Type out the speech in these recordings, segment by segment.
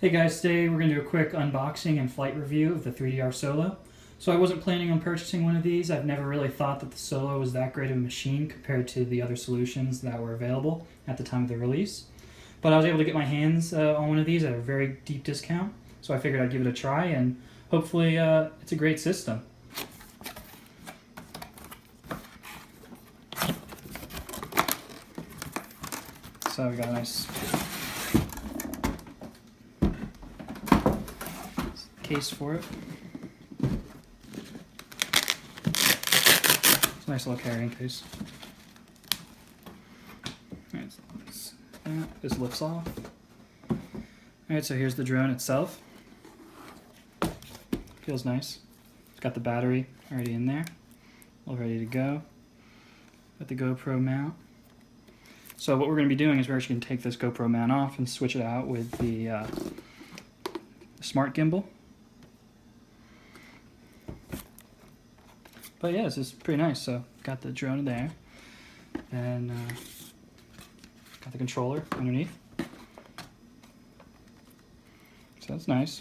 Hey guys, today we're going to do a quick unboxing and flight review of the 3DR Solo. So I wasn't planning on purchasing one of these. I've never really thought that the Solo was that great of a machine compared to the other solutions that were available at the time of the release. But I was able to get my hands on one of these at a very deep discount, so I figured I'd give it a try and hopefully it's a great system. So we got a nice case for it. It's a nice little carrying case. Alright, so this lifts off. Alright, so here's the drone itself. Feels nice. It's got the battery already in there, all ready to go. Got the GoPro mount. So what we're going to be doing is we're actually going to take this GoPro mount off and switch it out with the smart gimbal. But yeah, this is pretty nice. So got the drone there, and got the controller underneath. So that's nice.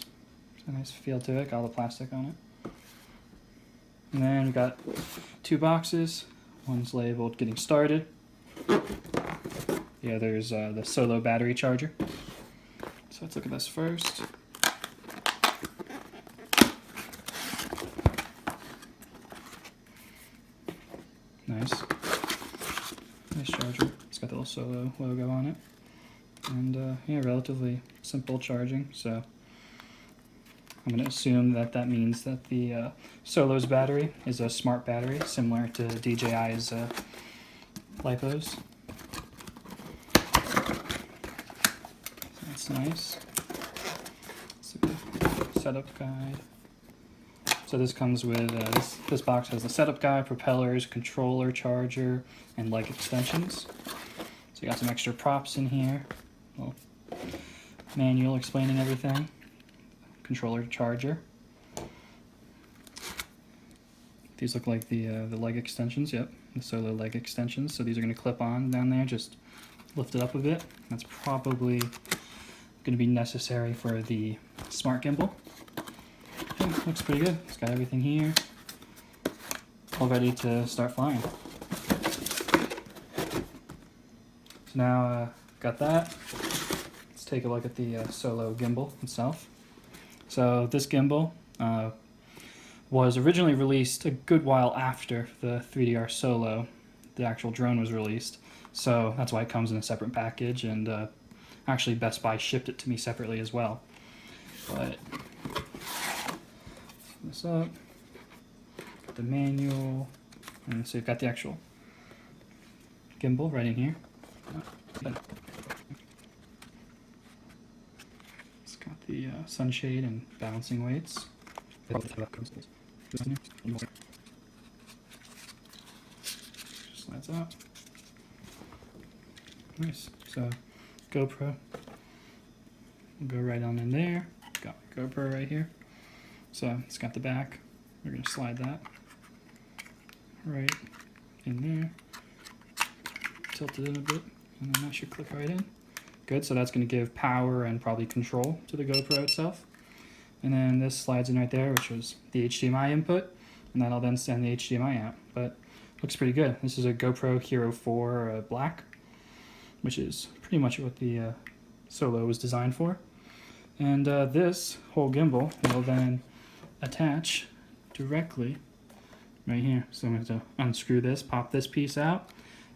It's a nice feel to it. Got all the plastic on it. And then we got two boxes. One's labeled "Getting Started." The other's the Solo battery charger. So let's look at this first. Nice. Nice charger. It's got the little Solo logo on it. And yeah, relatively simple charging. So I'm going to assume that that means that the Solo's battery is a smart battery, similar to DJI's LiPos. That's nice. Let's look at the setup guide. So this comes with, this box has the setup guide, propellers, controller, charger, and leg extensions. So you got some extra props in here. Little manual explaining everything. Controller, charger. These look like the leg extensions, yep, the Solo leg extensions. So these are going to clip on down there, just lift it up a bit. That's probably going to be necessary for the smart gimbal. Okay, looks pretty good. It's got everything here, all ready to start flying. So now got that. Let's take a look at the Solo gimbal itself. So this gimbal was originally released a good while after the 3DR Solo, the actual drone, was released. So that's why it comes in a separate package, and actually Best Buy shipped it to me separately as well. But this up, got the manual, and so you've got the actual gimbal right in here. It's got the sunshade and balancing weights. Just slides out. Nice. So GoPro will go right on in there. Got my GoPro right here. So it's got the back. We're going to slide that right in there. Tilt it in a bit, and then that should click right in. Good, so that's going to give power and probably control to the GoPro itself. And then this slides in right there, which was the HDMI input, and that'll then send the HDMI out. But looks pretty good. This is a GoPro Hero 4 Black, which is pretty much what the Solo was designed for. And this whole gimbal will then attach directly right here. So I'm going to unscrew this, pop this piece out,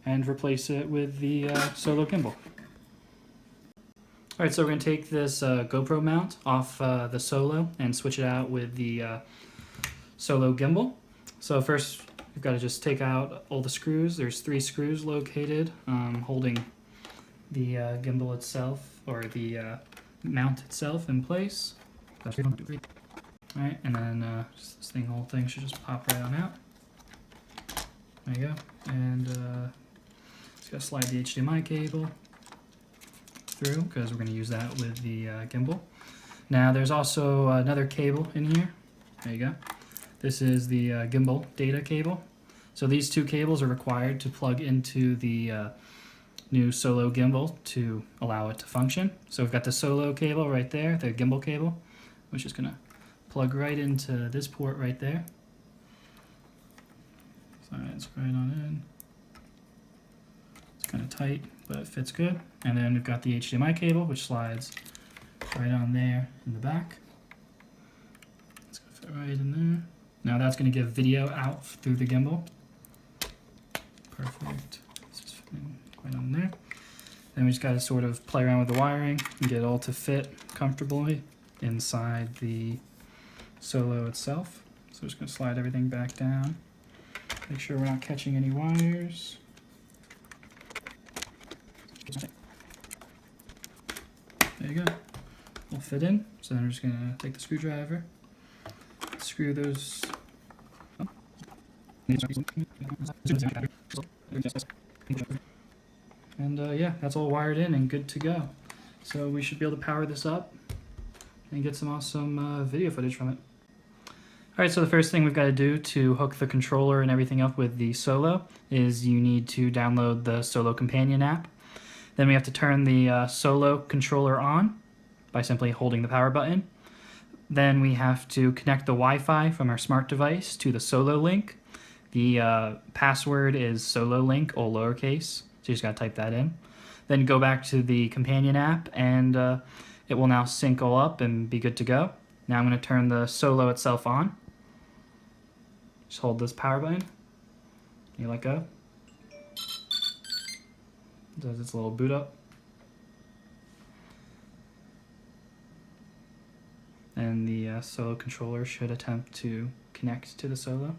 and replace it with the Solo gimbal. Alright, so we're going to take this GoPro mount off the Solo and switch it out with the Solo gimbal. So first, we've got to just take out all the screws. There's 3 screws located holding the gimbal itself, or the mount itself, in place. Alright, and then this whole thing should just pop right on out. There you go. And just got to slide the HDMI cable through, because we're going to use that with the gimbal. Now there's also another cable in here. There you go. This is the gimbal data cable. So these two cables are required to plug into the new solo gimbal to allow it to function. So we've got the solo cable right there, the gimbal cable, which is going to plug right into this port right there. So it's right on in. It's kind of tight, but it fits good. And then we've got the HDMI cable, which slides right on there in the back. It's going to fit right in there. Now that's going to give video out through the gimbal. Perfect. It's just right on there. Then we just got to sort of play around with the wiring and get it all to fit comfortably inside the solo itself. So we're just going to slide everything back down. Make sure we're not catching any wires. There you go. Will fit in. So then we're just going to take the screwdriver, screw those. And yeah, that's all wired in and good to go. So we should be able to power this up and get some awesome video footage from it. Alright, so the first thing we've got to do to hook the controller and everything up with the Solo is you need to download the Solo Companion app. Then we have to turn the Solo controller on by simply holding the power button. Then we have to connect the Wi-Fi from our smart device to the Solo link. The password is Solo link, all lowercase, so you just got to type that in. Then go back to the Companion app and it will now sync all up and be good to go. Now I'm going to turn the Solo itself on. Just hold this power button. You let go. It does its little boot up. And the Solo controller should attempt to connect to the Solo.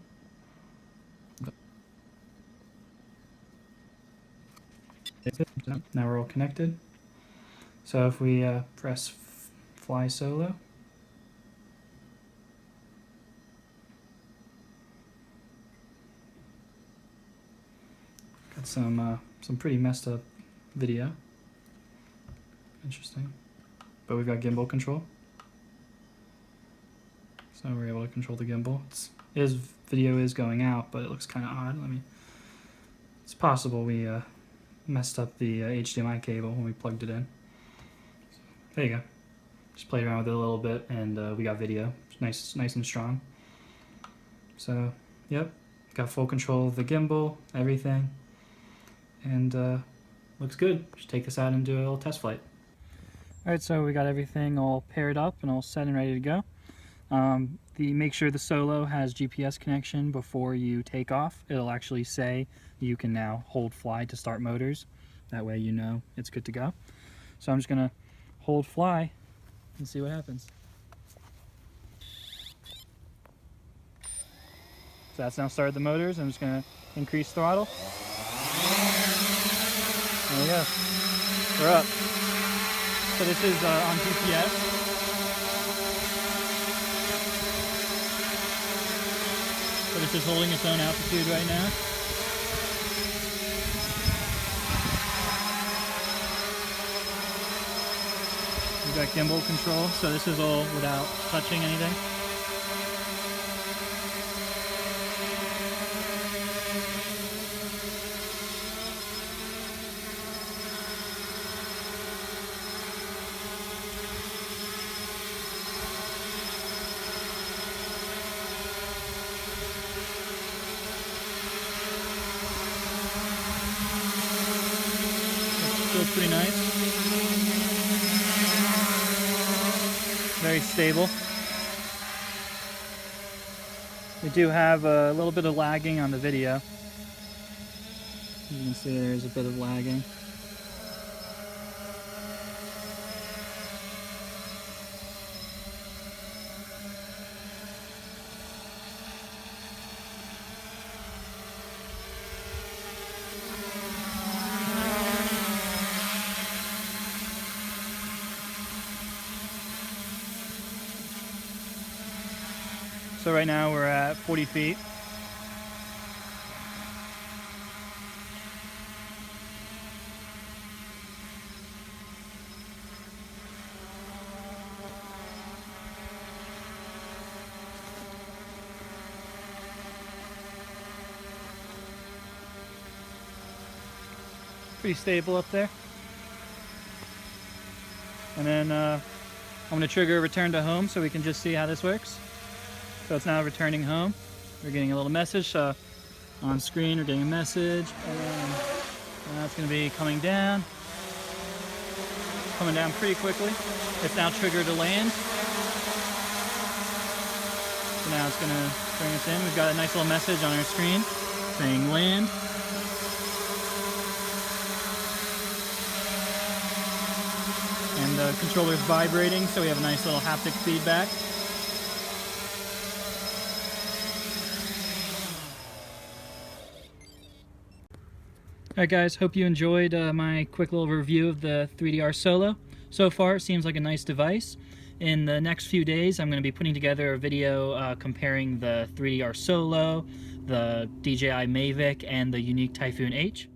Now we're all connected. So if we press fly Solo, got some pretty messed up video. Interesting. But we've got gimbal control. So we're able to control the gimbal. Video is going out, but it looks kind of odd. It's possible we messed up the HDMI cable when we plugged it in. There you go. Just played around with it a little bit, and we got video. It's nice and strong. So, yep, got full control of the gimbal, everything, and looks good. Just take this out and do a little test flight. All right, so we got everything all paired up and all set and ready to go. Make sure the Solo has GPS connection before you take off. It'll actually say you can now hold fly to start motors. That way you know it's good to go. So I'm just gonna hold fly and see what happens. So that's now started the motors. I'm just gonna increase throttle. There we go. We're up. So this is on GPS. But it's just holding its own altitude right now. We've got gimbal control, so this is all without touching anything. Feels pretty nice. Very stable. We do have a little bit of lagging on the video. You can see there's a bit of lagging. So right now we're at 40 feet. Pretty stable up there. And then I'm going to trigger return to home so we can just see how this works. So it's now returning home. We're getting a little message on screen. We're getting a message, and now it's going to be coming down pretty quickly. It's now triggered to land. So now it's going to bring us in. We've got a nice little message on our screen saying land. And the controller's vibrating, so we have a nice little haptic feedback. Alright guys, hope you enjoyed my quick little review of the 3DR Solo. So far it seems like a nice device. In the next few days I'm going to be putting together a video comparing the 3DR Solo, the DJI Mavic, and the Yuneec Typhoon H.